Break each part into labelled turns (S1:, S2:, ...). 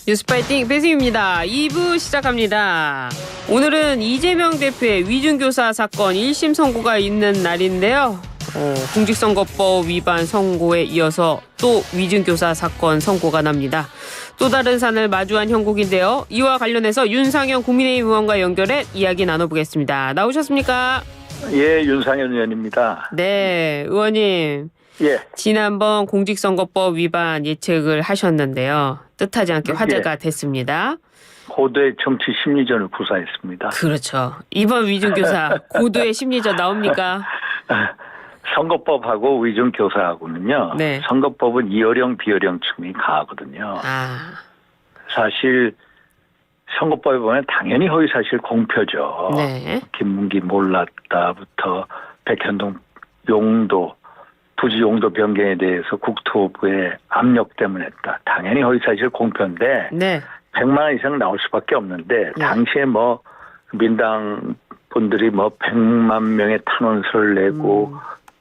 S1: 뉴스파이팅 배승입니다. 2부 시작합니다. 오늘은 이재명 대표의 위중교사 사건 1심 선고가 있는 날인데요. 공직선거법 위반 선고에 이어서 또 위중교사 사건 선고가 납니다. 또 다른 산을 마주한 형국인데요. 이와 관련해서 윤상현 국민의힘 의원과 연결해 이야기 나눠보겠습니다. 나오셨습니까?
S2: 예, 윤상현 의원입니다.
S1: 네, 의원님.
S2: 예.
S1: 지난번 공직선거법 위반 예측을 하셨는데요. 뜻하지 않게 화제가 됐습니다.
S2: 고도의 정치 심리전을 구사했습니다.
S1: 그렇죠. 이번 위중교사 고도의 심리전 나옵니까?
S2: 선거법하고 위중교사하고는요.
S1: 네.
S2: 선거법은 이어령 비어령 측면이 강하거든요. 사실 선거법에 보면 당연히 허위사실 공표죠.
S1: 네.
S2: 김문기 몰랐다부터 백현동 용도 부지 용도 변경에 대해서 국토부의 압력 때문에 했다. 당연히 허위사실 공표인데
S1: 네.
S2: 100만 원 이상 나올 수밖에 없는데 당시에 뭐 민당 분들이 뭐 100만 명의 탄원서를 내고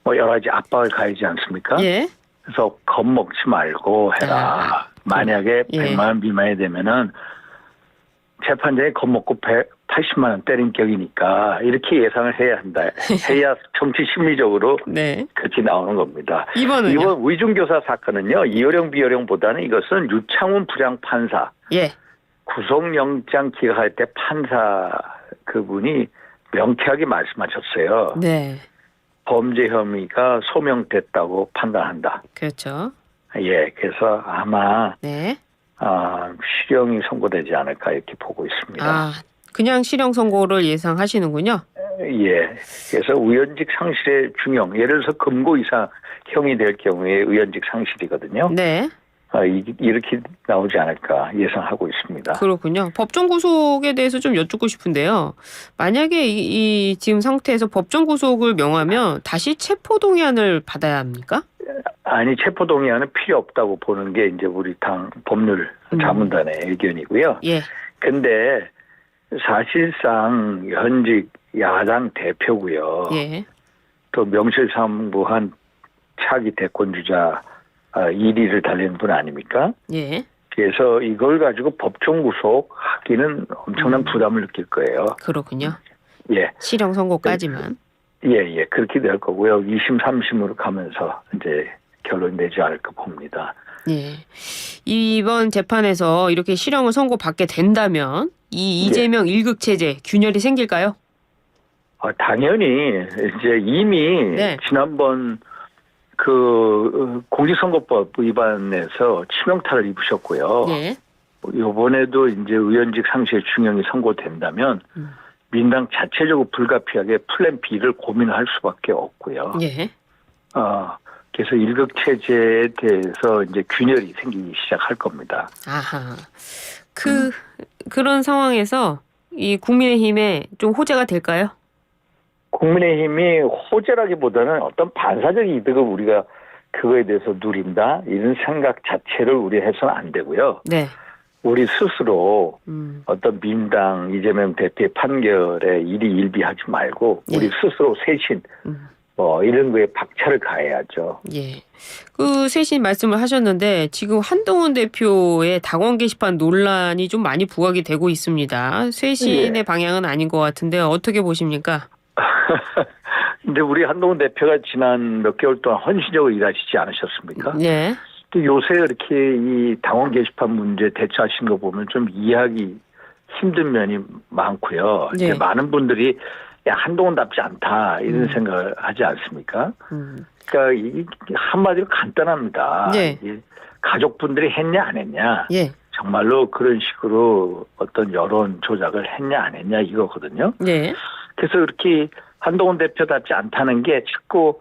S2: 뭐 여러 가지 압박을 가하지 않습니까?
S1: 예.
S2: 그래서 겁먹지 말고 해라. 만약에
S1: 예.
S2: 100만 원 미만이 되면은 재판장이 겁먹고 180만 원 때린 격이니까 이렇게 예상을 해야 한다. 해야 정치 심리적으로
S1: 네.
S2: 그렇게 나오는 겁니다.
S1: 이번은요?
S2: 이번 위중교사 사건은요. 이어령 비어령보다는 이것은 유창훈 부장판사.
S1: 예.
S2: 구속영장 기각할 때 판사 그분이 명쾌하게 말씀하셨어요.
S1: 네.
S2: 범죄 혐의가 소명됐다고 판단한다.
S1: 그렇죠.
S2: 예, 그래서 아마
S1: 네.
S2: 실형이 선고되지 않을까 이렇게 보고 있습니다.
S1: 그냥 실형 선고를 예상하시는군요.
S2: 예, 그래서 의원직 상실의 중형, 예를 들어서 금고 이상 형이 될 경우에 의원직 상실이거든요.
S1: 네.
S2: 이렇게 나오지 않을까 예상하고 있습니다.
S1: 그렇군요. 법정 구속에 대해서 좀 여쭙고 싶은데요. 만약에 이 지금 상태에서 법정 구속을 명하면 다시 체포동의안을 받아야 합니까?
S2: 아니, 체포동의안은 필요 없다고 보는 게 이제 우리 당 법률 자문단의 의견이고요.
S1: 예.
S2: 근데 사실상 현직 야당 대표고요.
S1: 예.
S2: 또 명실상부한 차기 대권주자 1위를 달리는 분 아닙니까?
S1: 예.
S2: 그래서 이걸 가지고 법정 구속하기는 엄청난 부담을 느낄 거예요.
S1: 그렇군요.
S2: 예.
S1: 실형 선고까지만.
S2: 예. 그렇게 될 거고요. 2심, 3심으로 가면서 이제 결론이 되지 않을까 봅니다.
S1: 예. 이번 재판에서 이렇게 실형을 선고받게 된다면 이재명 1급 체제 균열이 생길까요?
S2: 당연히 이제 이미
S1: 네.
S2: 지난번 그 공직선거법 위반에서 치명타를 입으셨고요.
S1: 예.
S2: 이번에도 이제 의원직 상실의 중형이 선고된다면 민당 자체적으로 불가피하게 플랜 B를 고민할 수밖에 없고요.
S1: 예.
S2: 그래서 1급 체제에 대해서 이제 균열이 생기기 시작할 겁니다.
S1: 아하. 그런 상황에서 이 국민의힘에 좀 호재가 될까요?
S2: 국민의힘이 호재라기보다는 어떤 반사적 이득을 우리가 그거에 대해서 누린다 이런 생각 자체를 우리 해서는 안 되고요.
S1: 네.
S2: 우리 스스로 어떤 민당 이재명 대표의 판결에 일희일비하지 말고 우리 스스로 쇄신 이런 거에 박차를 가해야죠.
S1: 예. 그 쇄신 말씀을 하셨는데 지금 한동훈 대표의 당원 게시판 논란이 좀 많이 부각이 되고 있습니다. 쇄신의 방향은 아닌 것 같은데 어떻게 보십니까?
S2: 근데 우리 한동훈 대표가 지난 몇 개월 동안 헌신적으로 일하시지 않으셨습니까?
S1: 네.
S2: 또 요새 이렇게 이 당원 게시판 문제 대처하신 거 보면 좀 이해하기 힘든 면이 많고요.
S1: 네.
S2: 이제 많은 분들이 야, 한동훈답지 않다 이런 생각을 하지 않습니까? 그러니까 이 한마디로 간단합니다.
S1: 네.
S2: 가족분들이 했냐 안 했냐.
S1: 예.
S2: 정말로 그런 식으로 어떤 여론 조작을 했냐 안 했냐 이거거든요.
S1: 네.
S2: 그래서 이렇게 한동훈 대표답지 않다는 게 자꾸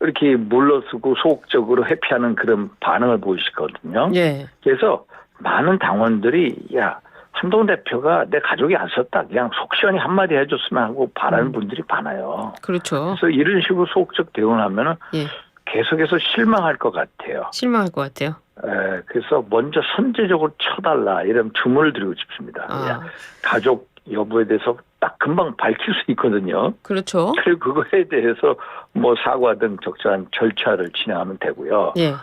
S2: 이렇게 물러서고 소극적으로 회피하는 그런 반응을 보이시거든요.
S1: 예.
S2: 그래서 많은 당원들이 야 한동훈 대표가 내 가족이 안 썼다. 그냥 속 시원히 한마디 해줬으면 하고 바라는 분들이 많아요.
S1: 그렇죠.
S2: 그래서 이런 식으로 소극적 대응을 하면은
S1: 예.
S2: 계속해서 실망할 것 같아요.
S1: 실망할 것 같아요.
S2: 그래서 먼저 선제적으로 쳐달라 이런 주문을 드리고 싶습니다. 야, 가족 여부에 대해서 딱 금방 밝힐 수 있거든요.
S1: 그렇죠.
S2: 그리고 그거에 대해서 뭐 사과 등 적절한 절차를 진행하면 되고요.
S1: 예.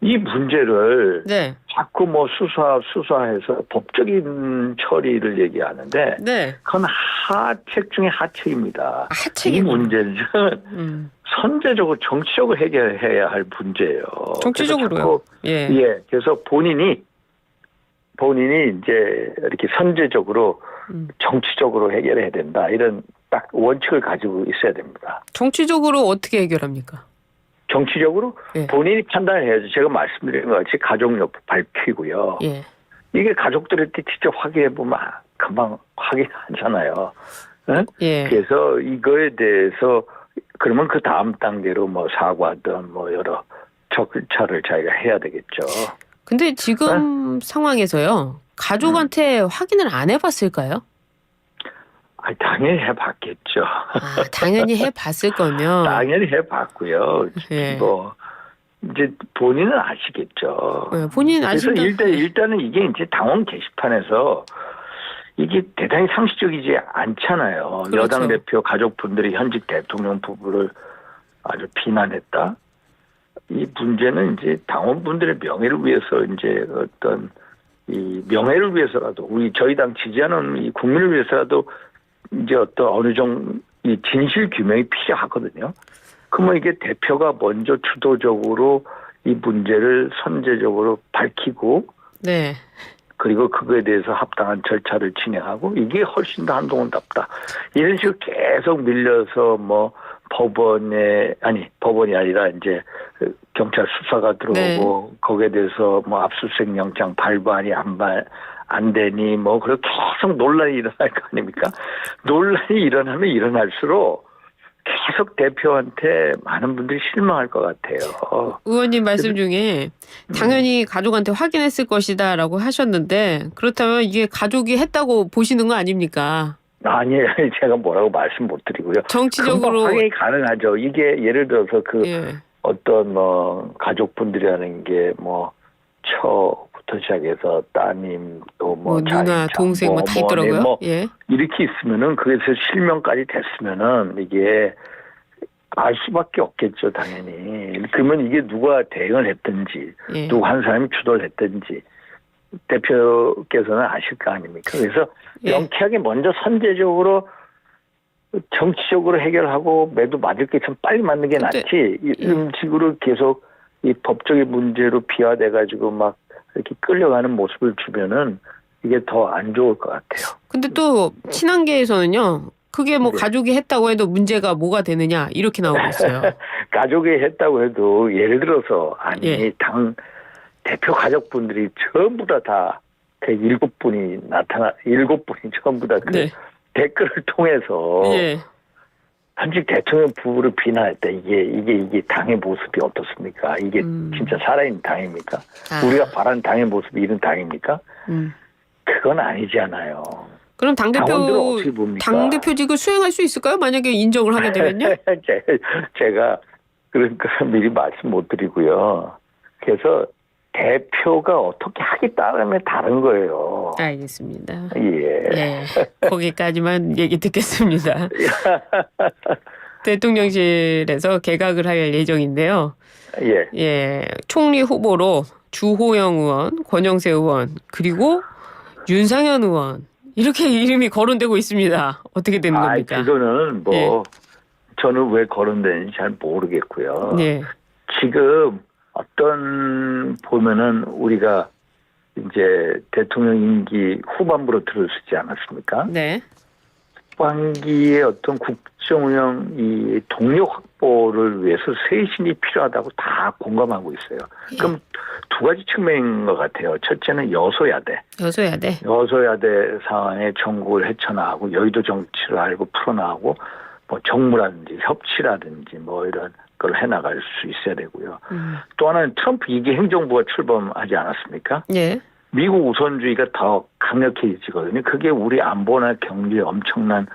S2: 이 문제를
S1: 네.
S2: 자꾸 뭐 수사해서 법적인 처리를 얘기하는데
S1: 네.
S2: 그건 하책 중에 하책입니다. 이
S1: 하책이군요.
S2: 문제는 선제적으로 정치적으로 해결해야 할 문제예요.
S1: 정치적으로요? 예.
S2: 예. 그래서 본인이 이제 이렇게 선제적으로 정치적으로 해결해야 된다. 이런 딱 원칙을 가지고 있어야 됩니다.
S1: 정치적으로 어떻게 해결합니까?
S2: 정치적으로
S1: 예.
S2: 본인이 판단을 해야죠. 제가 말씀드린 것 같이 가족 여부 밝히고요.
S1: 예.
S2: 이게 가족들한테 직접 확인해보면 금방 확인하잖아요. 응?
S1: 예.
S2: 그래서 이거에 대해서 그러면 그 다음 단계로 뭐 사과든 뭐 여러 절차를 자기가 해야 되겠죠.
S1: 근데 지금 상황에서요. 가족한테 확인을 안 해봤을까요?
S2: 당연히 해봤겠죠.
S1: 당연히 해봤을 거면.
S2: 당연히 해봤고요.
S1: 예.
S2: 뭐 이제 본인은 아시겠죠.
S1: 예, 본인
S2: 그래서
S1: 아신다.
S2: 일단은 이게 이제 당원 게시판에서 이게 대단히 상식적이지 않잖아요.
S1: 그렇죠.
S2: 여당 대표 가족분들이 현직 대통령 부부를 아주 비난했다. 이 문제는 이제 당원분들의 명예를 위해서 이제 어떤 이 명예를 위해서라도 저희 당 지지하는 이 국민을 위해서라도 이제 어떤 어느 정도 이 진실 규명이 필요하거든요. 그러면 이게 대표가 먼저 주도적으로 이 문제를 선제적으로 밝히고
S1: 네.
S2: 그리고 그거에 대해서 합당한 절차를 진행하고 이게 훨씬 더 한동훈답다. 이런 식으로 계속 밀려서 뭐 법원이 아니라 이제 경찰 수사가 들어오고
S1: 네.
S2: 거기에 대해서 뭐 압수수색 영장 발부하니 안 되니 뭐 그렇게 계속 논란이 일어날 거 아닙니까? 논란이 일어나면 일어날수록 계속 대표한테 많은 분들이 실망할 것 같아요.
S1: 의원님 말씀 중에 당연히 가족한테 확인했을 것이다라고 하셨는데 그렇다면 이게 가족이 했다고 보시는 거 아닙니까?
S2: 아니에요. 제가 뭐라고 말씀 못 드리고요.
S1: 정치적으로
S2: 확인이 가능하죠. 이게 예를 들어서
S1: 예.
S2: 어떤 뭐 가족분들이라는 게 뭐 처부터 시작해서 따님 또 뭐
S1: 누나 동생 뭐 다 있더라고요.
S2: 뭐
S1: 예.
S2: 이렇게 있으면은 그래서 실명까지 됐으면은 이게 알 수밖에 없겠죠, 당연히. 그러면 이게 누가 대응을 했든지
S1: 예.
S2: 누구 한 사람이 주도를 했든지 대표께서는 아실 거 아닙니까? 그래서
S1: 예.
S2: 명쾌하게 먼저 선제적으로 정치적으로 해결하고 매도 맞을 게 좀 빨리 맞는 게 낫지. 이런 식으로 계속 이 법적인 문제로 비화돼 가지고 막 이렇게 끌려가는 모습을 주면은 이게 더 안 좋을 것 같아요.
S1: 근데 또 친한계에서는요. 그게 뭐
S2: 네.
S1: 가족이 했다고 해도 문제가 뭐가 되느냐 이렇게 나오고 있어요.
S2: 가족이 했다고 해도 예를 들어서
S1: 예.
S2: 당 대표 가족분들이 전부 다 7분이 전부 다 그
S1: 네.
S2: 댓글을 통해서
S1: 예.
S2: 현직 대통령 부부를 비난했다. 이게 당의 모습이 어떻습니까? 이게 진짜 살아있는 당입니까? 우리가 바라는 당의 모습이 이런 당입니까? 그건 아니잖아요.
S1: 그럼
S2: 당원들은 어떻게 봅니까?
S1: 당대표직을 수행할 수 있을까요? 만약에 인정을 하게 되면요?
S2: 제가 그러니까 미리 말씀 못 드리고요. 그래서 대표가 어떻게 하기 따르면 다른 거예요.
S1: 알겠습니다.
S2: 예.
S1: 예. 거기까지만 얘기 듣겠습니다. 대통령실에서 개각을 할 예정인데요.
S2: 예.
S1: 예. 총리 후보로 주호영 의원, 권영세 의원, 그리고 윤상현 의원. 이렇게 이름이 거론되고 있습니다. 어떻게 되는 겁니까?
S2: 그거는 뭐,
S1: 예.
S2: 저는 왜 거론되는지 잘 모르겠고요.
S1: 예.
S2: 지금 보면은 우리가 이제 대통령 임기 후반부로 들어서지 않았습니까?
S1: 네.
S2: 후반기에 어떤 국정운영 이 동력 확보를 위해서 쇄신이 필요하다고 다 공감하고 있어요. 그럼 두 가지 측면인 것 같아요. 첫째는 여소야대 상황에 전국을 헤쳐나가고 여의도 정치를 알고 풀어나가고 뭐 정무라든지 협치라든지 뭐 이런 걸 해나갈 수 있어야 되고요. 또 하나는 트럼프 2기 행정부가 출범하지 않았습니까?
S1: 예. 미국
S2: 우선주의가 더 강력해지거든요. 그게 우리 안보나 경제에 엄청난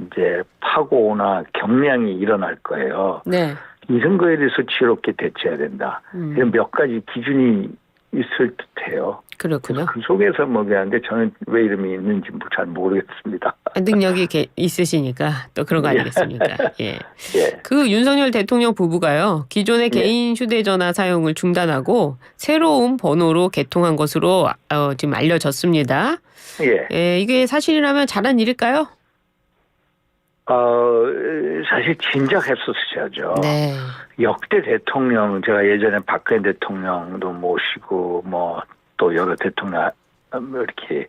S2: 이제 파고나 경량이 일어날 거예요.
S1: 네.
S2: 이 선거에 대해서 지혜롭게 대처해야 된다. 이런 몇 가지 기준이 있을 듯해요.
S1: 그렇군요.
S2: 그 속에서 먹였는데 저는 왜 이름이 있는지 잘 모르겠습니다.
S1: 능력이 있으시니까 또 그런 거 아니겠습니까? 예.
S2: 예,
S1: 그 윤석열 대통령 부부가요. 기존의
S2: 예.
S1: 개인 휴대전화 사용을 중단하고 새로운 번호로 개통한 것으로 지금 알려졌습니다.
S2: 예.
S1: 예, 이게 사실이라면 잘한 일일까요?
S2: 사실 진작했었어야죠.
S1: 네.
S2: 역대 대통령, 제가 예전에 박근혜 대통령도 모시고, 뭐, 또 여러 대통령, 이렇게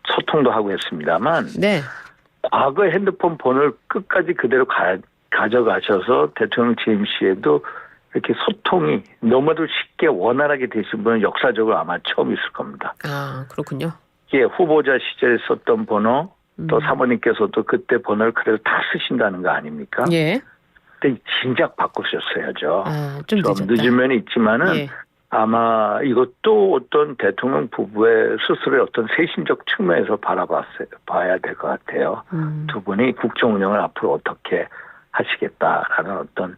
S2: 소통도 하고 했습니다만,
S1: 네.
S2: 과거 핸드폰 번호를 끝까지 그대로 가져가셔서 대통령 재임 시에도 이렇게 소통이 너무도 쉽게 원활하게 되신 분은 역사적으로 아마 처음 있을 겁니다.
S1: 아, 그렇군요.
S2: 예, 후보자 시절에 썼던 번호, 또 사모님께서도 그때 번호를 그대로 다 쓰신다는 거 아닙니까?
S1: 예.
S2: 근데 진작 바꾸셨어야죠.
S1: 아, 좀
S2: 좀
S1: 늦었다.
S2: 늦은 면이 있지만은
S1: 예.
S2: 아마 이것도 어떤 대통령 부부의 스스로의 어떤 세심적 측면에서 봐야 될 것 같아요. 두 분이 국정 운영을 앞으로 어떻게 하시겠다라는 어떤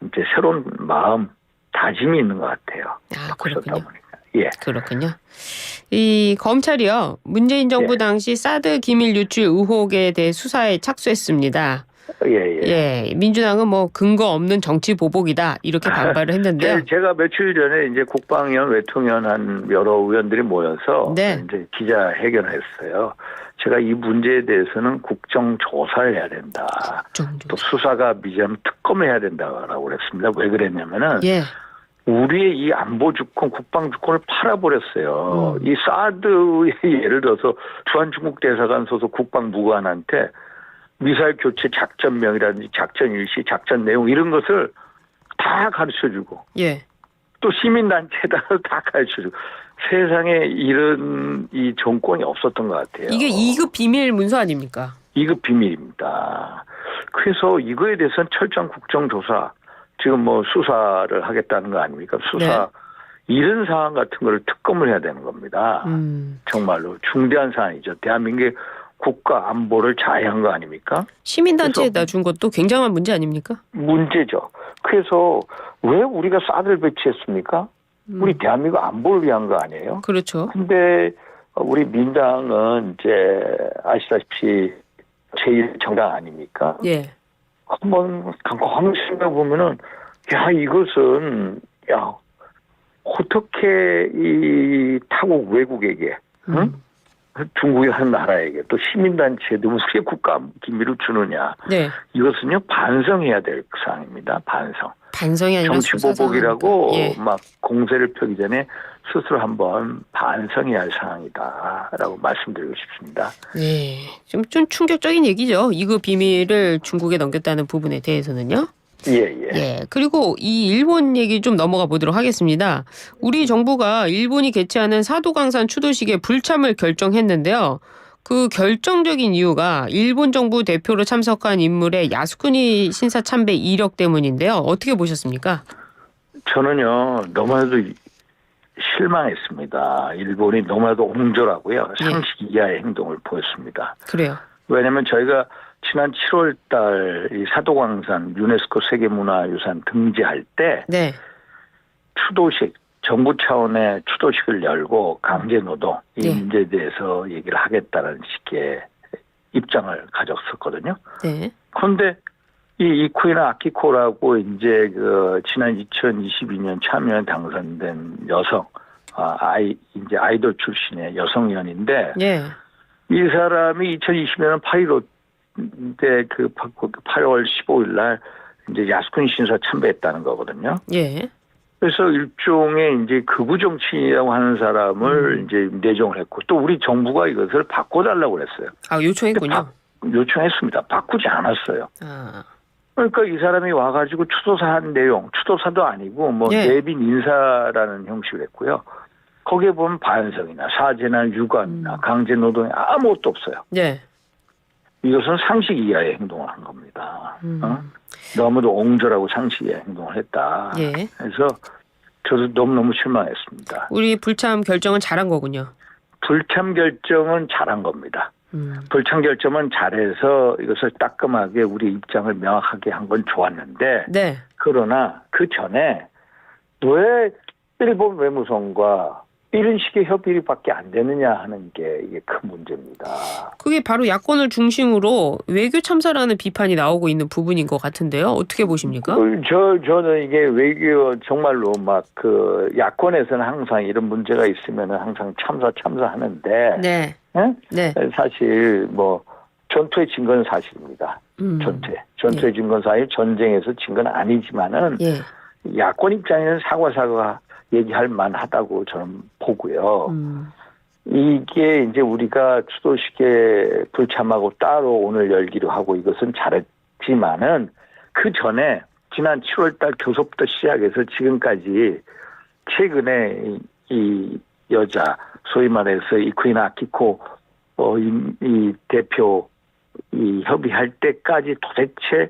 S2: 이제 새로운 마음, 다짐이 있는 것 같아요.
S1: 아,
S2: 바꾸셨다
S1: 그렇군요.
S2: 보니까. 예.
S1: 그렇군요. 이 검찰이요. 문재인 정부
S2: 예.
S1: 당시 사드 기밀 유출 의혹에 대해 수사에 착수했습니다.
S2: 예.
S1: 예, 민주당은 뭐 근거 없는 정치 보복이다 이렇게 반발을 했는데요.
S2: 제가 며칠 전에 이제 국방위원, 외통위원 한 여러 의원들이 모여서
S1: 네.
S2: 이제 기자회견을 했어요. 제가 이 문제에 대해서는 국정조사를 해야 된다. 또 수사가 미지하면 특검을 해야 된다라고 그랬습니다. 왜 그랬냐면은
S1: 예.
S2: 우리의 이 안보 주권, 국방 주권을 팔아버렸어요. 이 사드의 예를 들어서 주한중국 대사관 소속 국방무관한테 미사일 교체 작전명이라든지 작전 일시, 작전 내용 이런 것을 다 가르쳐주고
S1: 예.
S2: 또 시민단체에다가 다 가르쳐주고 세상에 이런 이 정권이 없었던 것 같아요.
S1: 이게 2급 비밀 문서 아닙니까?
S2: 2급 비밀입니다. 그래서 이거에 대해서는 철저한 국정조사, 지금 뭐 수사를 하겠다는 거 아닙니까? 수사, 이런 사안 같은 거를 특검을 해야 되는 겁니다. 정말로 중대한 사안이죠. 대한민국의 국가 안보를 자해한 거 아닙니까?
S1: 시민단체에다 준 것도 굉장한 문제 아닙니까?
S2: 문제죠. 그래서 왜 우리가 사드를 배치했습니까? 우리 대한민국 안보를 위한 거 아니에요?
S1: 그렇죠.
S2: 근데 우리 민당은 이제 아시다시피 제1정당 아닙니까?
S1: 예.
S2: 한번 한번 생각해 보면은 야 이것은 야 어떻게 이 타국 외국에게 응? 중국의 한 나라에게 또 시민단체도 무슨 국가 기밀을 주느냐?
S1: 네.
S2: 이것은요 반성해야 될 사항입니다. 반성.
S1: 반성이 아니라
S2: 정치보복이라고
S1: 예.
S2: 막 공세를 펴기 전에 스스로 한번 반성해야 할 사항이다라고 말씀드리고 싶습니다.
S1: 네. 좀 충격적인 얘기죠. 2급 비밀을 중국에 넘겼다는 부분에 대해서는요. 예. 그리고 이 일본 얘기 좀 넘어가 보도록 하겠습니다. 우리 정부가 일본이 개최하는 사도강산 추도식에 불참을 결정했는데요. 그 결정적인 이유가 일본 정부 대표로 참석한 인물의 야스쿠니 신사 참배 이력 때문인데요. 어떻게 보셨습니까?
S2: 저는요 너무나도 실망했습니다. 일본이 너무나도 옹졸하고요. 상식 이하의 행동을 보였습니다.
S1: 그래요.
S2: 왜냐하면 저희가 지난 7월 달 이 사도광산 유네스코 세계문화유산 등재할 때
S1: 네.
S2: 추도식, 정부 차원의 추도식을 열고 강제노동 이 문제에 대해서 얘기를 하겠다는 식의 입장을 가졌었거든요.
S1: 네.
S2: 그런데 이 이쿠이나 아키코라고 이제 그 지난 2022년 참여에 당선된 여성, 이제 아이돌 출신의 여성 의원인데
S1: 예.
S2: 이 사람이 2020년 8월 15일 날 이제 야스쿠니 신사 참배했다는 거거든요.
S1: 예.
S2: 그래서 일종의 이제 극우 정치인이라고 하는 사람을 이제 내정을 했고 또 우리 정부가 이것을 바꿔달라고 그랬어요.
S1: 아, 요청했군요.
S2: 요청했습니다. 바꾸지 않았어요.
S1: 아.
S2: 그러니까 이 사람이 와가지고 추도사한 내용, 추도사도 아니고 뭐 내빈 인사라는 형식을 했고요. 거기에 보면 반성이나 사죄나 유감이나 강제노동이 아무것도 없어요.
S1: 네.
S2: 이것은 상식 이하의 행동을 한 겁니다. 너무도 옹졸하고 상식 이하의 행동을 했다.
S1: 예.
S2: 그래서 저도 너무너무 실망했습니다.
S1: 우리 불참 결정은 잘한 거군요.
S2: 불참 결정은 잘한 겁니다. 불참 결정은 잘해서 이것을 따끔하게 우리 입장을 명확하게 한 건 좋았는데
S1: 네.
S2: 그러나 그 전에 왜 일본 외무성과 이런 식의 협의밖에 안 되느냐 하는 게 이게 큰 문제입니다.
S1: 그게 바로 야권을 중심으로 외교 참사라는 비판이 나오고 있는 부분인 것 같은데요. 어떻게 보십니까?
S2: 저는 이게 외교 정말로 막 그 야권에서는 항상 이런 문제가 있으면 항상 참사하는데
S1: 네.
S2: 예?
S1: 네.
S2: 사실 뭐 전투에 진 건 사실입니다. 전투에 진 건 사실 전쟁에서 진 건 아니지만은
S1: 예.
S2: 야권 입장에는 사과 얘기할 만하다고 저는 보고요. 이게 이제 우리가 추도식에 불참하고 따로 오늘 열기로 하고 이것은 잘했지만은 그 전에 지난 7월달 교섭부터 시작해서 지금까지 최근에 이 여자 소위 말해서 이쿠이나 아키코 이 대표 이 협의할 때까지 도대체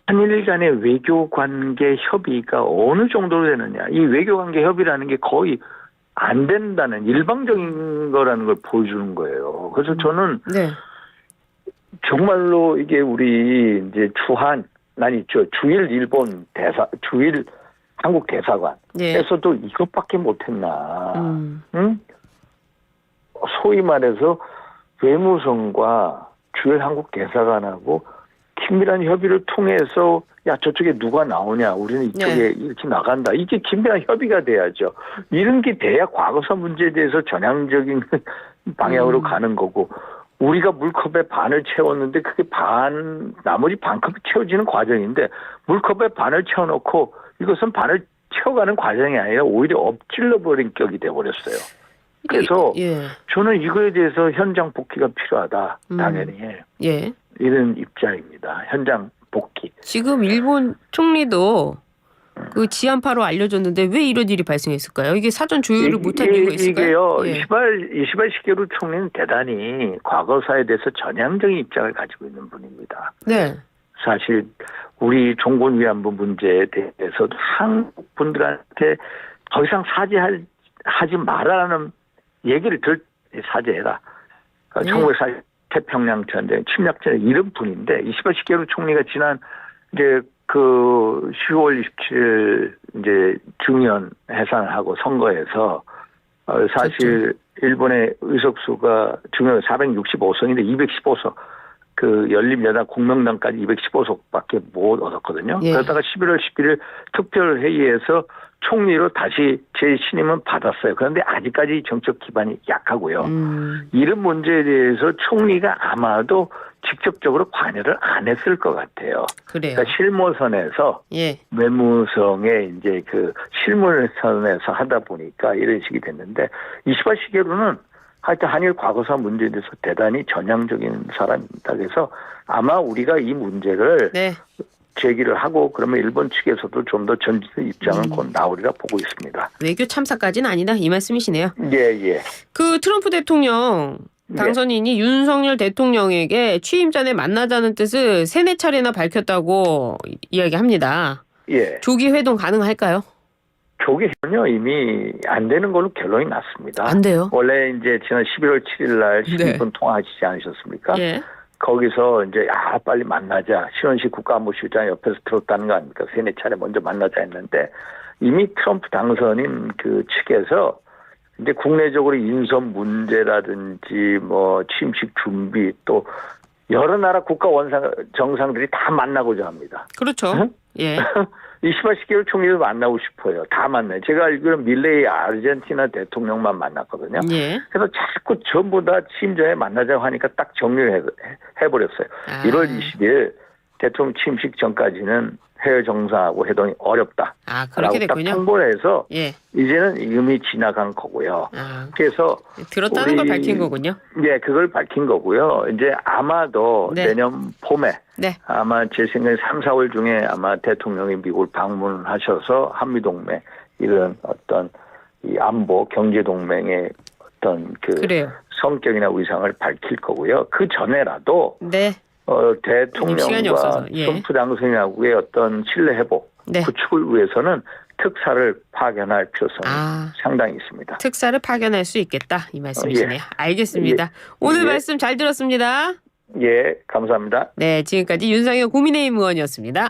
S2: 한일 간의 외교 관계 협의가 어느 정도로 되느냐. 이 외교 관계 협의라는 게 거의 안 된다는 일방적인 거라는 걸 보여주는 거예요. 그래서 저는
S1: 네.
S2: 정말로 이게 우리 이제 주일 일본 주일 한국 대사관에서도 이것밖에 못했나. 응? 소위 말해서 외무성과 주일 한국 대사관하고 긴밀한 협의를 통해서 야 저쪽에 누가 나오냐 우리는 이쪽에 이렇게 나간다 이게 긴밀한 협의가 돼야죠. 이런 게 돼야 과거사 문제에 대해서 전향적인 방향으로 가는 거고 우리가 물컵에 반을 채웠는데 그게 나머지 반컵이 채워지는 과정인데 물컵에 반을 채워놓고 이것은 반을 채워가는 과정이 아니라 오히려 엎질러 버린 격이 돼버렸어요. 그래서 저는 이거에 대해서 현장 복귀가 필요하다. 당연히 이런 입장입니다. 현장 복귀.
S1: 지금 일본 총리도 그 지한파로 알려졌는데 왜 이런 일이 발생했을까요? 이게 사전 조율을 못한 이유가 있을까요?
S2: 이게요. 이시발 시게루 총리는 대단히 과거사에 대해서 전향적인 입장을 가지고 있는 분입니다. 네. 사실 우리 종군 위안부 문제에 대해서도 한국 분들한테 더 이상 하지 말라는 얘기를 사죄해라. 1940 태평양 전쟁 침략전에 이런 분인데 이시바 시게루 총리가 지난 이제 그 10월 27일 이제 중의원 해산을 하고 선거에서 사실 일본의 의석수가 중의원 465석인데 215석 그 열린여당 공명당까지 215석밖에 못 얻었거든요. 그러다가 11월 11일 특별회의에서 총리로 다시 재신임은 받았어요. 그런데 아직까지 정책 기반이 약하고요. 이런 문제에 대해서 총리가 아마도 직접적으로 관여를 안 했을 것 같아요. 그러니까 실무선에서 외무성의 이제 그 실무선에서 하다 보니까 이런 식이 됐는데 이시바 시게루는 하여튼 한일 과거사 문제에 대해서 대단히 전향적인 사람입니다. 그래서 아마 우리가 이 문제를 제기를 하고 그러면 일본 측에서도 좀 더 전진 입장은 곧 나오리라 보고 있습니다. 외교 참사까지는 아니다 이 말씀이시네요. 예. 그 트럼프 대통령 당선인이 윤석열 대통령에게 취임 전에 만나자는 뜻을 3-4차례나 밝혔다고 이야기합니다. 조기 회동 가능할까요? 조기 회동은요 이미 안 되는 걸로 결론이 났습니다. 안 돼요? 원래 이제 지난 11월 7일 날 12분 통화하시지 않으셨습니까? 거기서 이제 빨리 만나자. 신원식 국가안보실장 옆에서 들었다는 거 아닙니까? 3-4차례 먼저 만나자 했는데 이미 트럼프 당선인 그 측에서 이제 국내적으로 인선 문제라든지 뭐 취임식 준비 또 여러 나라 국가 정상들이 다 만나고자 합니다. 그렇죠. 이시바 시게루 총리도 만나고 싶어요. 다 만나요. 제가 알기로는 밀레이 아르헨티나 대통령만 만났거든요. 그래서 자꾸 전부 다 취임 전에 만나자고 하니까 딱 정리를 해버렸어요. 1월 20일 대통령 취임식 전까지는 해외 정상하고 회동이 어렵다. 그렇게 됐군요. 딱 통보를 해서 이제는 이미 지나간 거고요. 그래서 들었다는 걸 밝힌 거군요. 그걸 밝힌 거고요. 이제 아마도 내년 봄에 아마 제 생각에 3, 4월 중에 아마 대통령이 미국을 방문하셔서 한미동맹 이런 어떤 이 안보 경제동맹의 어떤 성격이나 의상을 밝힐 거고요. 그 전에라도 대통령과 트럼프 당선인하고의 어떤 신뢰 회복 구축을 위해서는 특사를 파견할 필요성이 상당히 있습니다. 특사를 파견할 수 있겠다 이 말씀이시네요. 알겠습니다. 오늘 말씀 잘 들었습니다. 감사합니다. 네, 지금까지 윤상현 국민의힘 의원이었습니다.